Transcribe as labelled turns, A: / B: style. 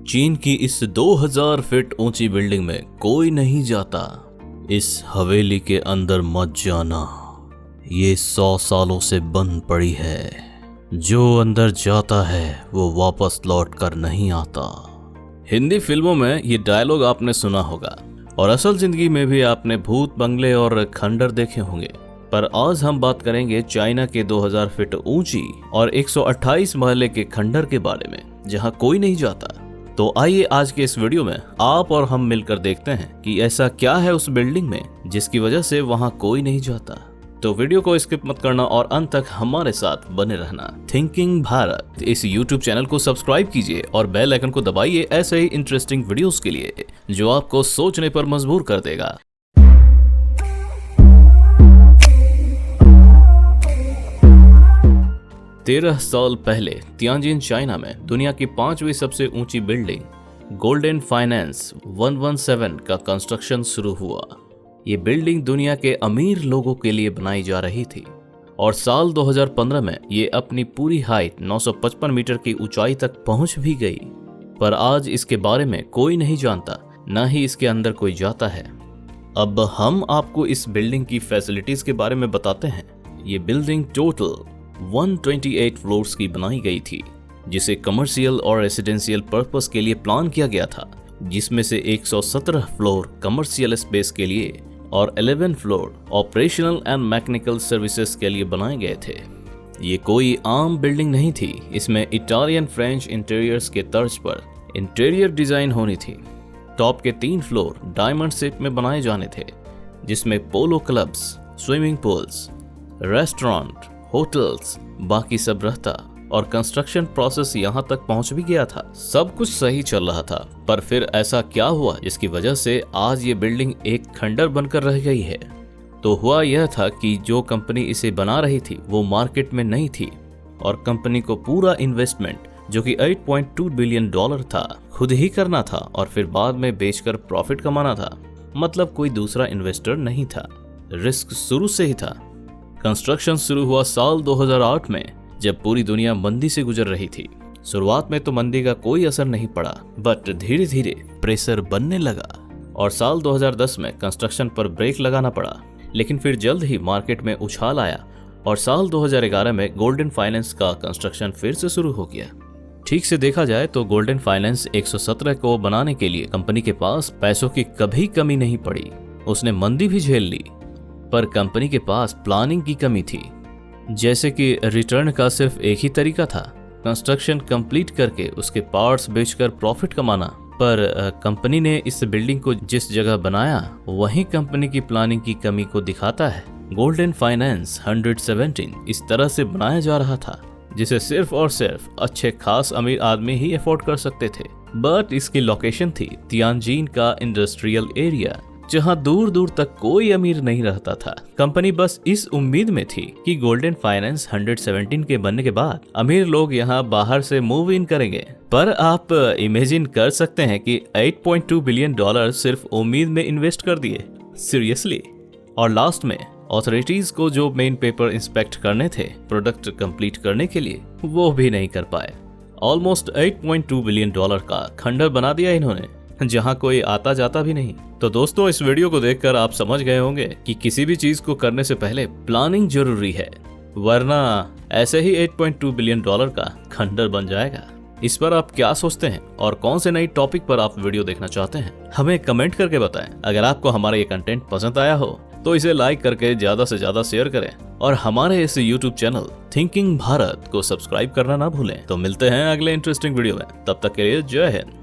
A: चीन की इस 2000 फीट ऊंची बिल्डिंग में कोई नहीं जाता। इस हवेली के अंदर मत जाना, ये 100 सालों से बंद पड़ी है। जो अंदर जाता है वो वापस लौट कर नहीं आता। हिंदी फिल्मों में ये डायलॉग आपने सुना होगा और असल जिंदगी में भी आपने भूत बंगले और खंडर देखे होंगे। पर आज हम बात करेंगे चाइना के 2000 फीट ऊंची और 128 महले के खंडर के बारे में, जहां कोई नहीं जाता। तो आइए आज के इस वीडियो में आप और हम मिलकर देखते हैं कि ऐसा क्या है उस बिल्डिंग में जिसकी वजह से वहां कोई नहीं जाता। तो वीडियो को स्किप मत करना और अंत तक हमारे साथ बने रहना। थिंकिंग भारत इस YouTube चैनल को सब्सक्राइब कीजिए और बेल आइकन को दबाइए ऐसे ही इंटरेस्टिंग वीडियोस के लिए जो आपको सोचने पर मजबूर कर देगा। तेरह साल पहले तियानजिन चाइना में दुनिया की 5वीं सबसे ऊंची बिल्डिंग गोल्डन फाइनेंस 117 का कंस्ट्रक्शन शुरू हुआ। ये बिल्डिंग दुनिया के अमीर लोगों के लिए बनाई जा रही थी और साल 2015 में ये अपनी पूरी हाइट 955 मीटर की ऊंचाई तक पहुंच भी गई। पर आज इसके बारे में कोई नहीं जानता, न ही इसके अंदर कोई जाता है। अब हम आपको इस बिल्डिंग की फैसिलिटीज के बारे में बताते हैं। ये बिल्डिंग टोटल 128 फ्लोर्स की बनाई गई थी, जिसे कमर्शियल और रेसिडेंशियल पर्पस के लिए प्लान किया गया था, जिसमें से 117 फ्लोर कमर्शियल स्पेस के लिए और 11 floor operational and mechanical services के लिए बनाए गए थे। ये कोई आम बिल्डिंग नहीं थी, इसमें इटालियन फ्रेंच इंटीरियर्स के तर्ज पर इंटीरियर डिजाइन होनी थी। टॉप के 3 फ्लोर डायमंड शेप में बनाए जाने थे, जिसमें polo clubs, swimming pools, restaurant, hotels बाकी सब रहता और कंस्ट्रक्शन प्रोसेस यहां तक पहुंच भी गया था। सब कुछ सही चल रहा था, पर फिर ऐसा क्या हुआ जिसकी वजह से आज ये बिल्डिंग एक खंडर बनकर रह गई है। तो हुआ यह था कि जो कंपनी इसे बना रही थी वो मार्केट में नहीं थी और कंपनी को पूरा इन्वेस्टमेंट, जो कि $8.2 बिलियन था, खुद ही करना था और फिर बाद में बेचकर प्रॉफिट कमाना था। मतलब कोई दूसरा इन्वेस्टर नहीं था, रिस्क शुरू से ही था। कंस्ट्रक्शन शुरू हुआ साल 2008 में, जब पूरी दुनिया मंदी से गुजर रही थी। शुरुआत में तो मंदी का कोई असर नहीं पड़ा, बट धीरे धीरे प्रेशर बनने लगा और साल 2010 में कंस्ट्रक्शन पर ब्रेक लगाना पड़ा। लेकिन फिर जल्द ही मार्केट में उछाल आया और साल 2011 में गोल्डन फाइनेंस का कंस्ट्रक्शन फिर से शुरू हो गया। ठीक से देखा जाए तो गोल्डन फाइनेंस 117 को बनाने के लिए कंपनी के पास पैसों की कभी कमी नहीं पड़ी। उसने मंदी भी झेल ली, पर कंपनी के पास प्लानिंग की कमी थी। जैसे कि रिटर्न का सिर्फ एक ही तरीका था, कंस्ट्रक्शन कंप्लीट करके उसके पार्ट्स बेचकर प्रॉफिट कमाना। पर कंपनी ने इस बिल्डिंग को जिस जगह बनाया वहीं कंपनी की प्लानिंग की कमी को दिखाता है। गोल्डन फाइनेंस 117 इस तरह से बनाया जा रहा था जिसे सिर्फ और सिर्फ अच्छे खास अमीर आदमी ही अफोर्ड कर सकते थे। बट इसकी लोकेशन थी तियानजिन का इंडस्ट्रियल एरिया, जहां दूर दूर तक कोई अमीर नहीं रहता था। कंपनी बस इस उम्मीद में थी कि गोल्डन फाइनेंस 117 के बनने के बाद अमीर लोग यहां बाहर से मूव इन करेंगे। पर आप इमेजिन कर सकते हैं कि $8.2 बिलियन सिर्फ उम्मीद में इन्वेस्ट कर दिए, सीरियसली। और लास्ट में ऑथोरिटीज को जो मेन पेपर इंस्पेक्ट करने थे प्रोडक्ट कंप्लीट करने के लिए, वो भी नहीं कर पाए। ऑलमोस्ट $8.2 बिलियन का खंडर बना दिया इन्होंने, जहां कोई आता जाता भी नहीं। तो दोस्तों, इस वीडियो को देखकर आप समझ गए होंगे कि किसी भी चीज को करने से पहले प्लानिंग जरूरी है, वरना ऐसे ही $8.2 बिलियन का खंडर बन जाएगा। इस पर आप क्या सोचते हैं और कौन से नई टॉपिक पर आप वीडियो देखना चाहते हैं, हमें कमेंट करके बताएं। अगर आपको हमारा ये कंटेंट पसंद आया हो तो इसे लाइक करके ज्यादा से ज्यादा शेयर करें और हमारे इस YouTube चैनल थिंकिंग भारत को सब्सक्राइब करना ना भूलें। तो मिलते हैं अगले इंटरेस्टिंग वीडियो में, तब तक के लिए जय हिंद।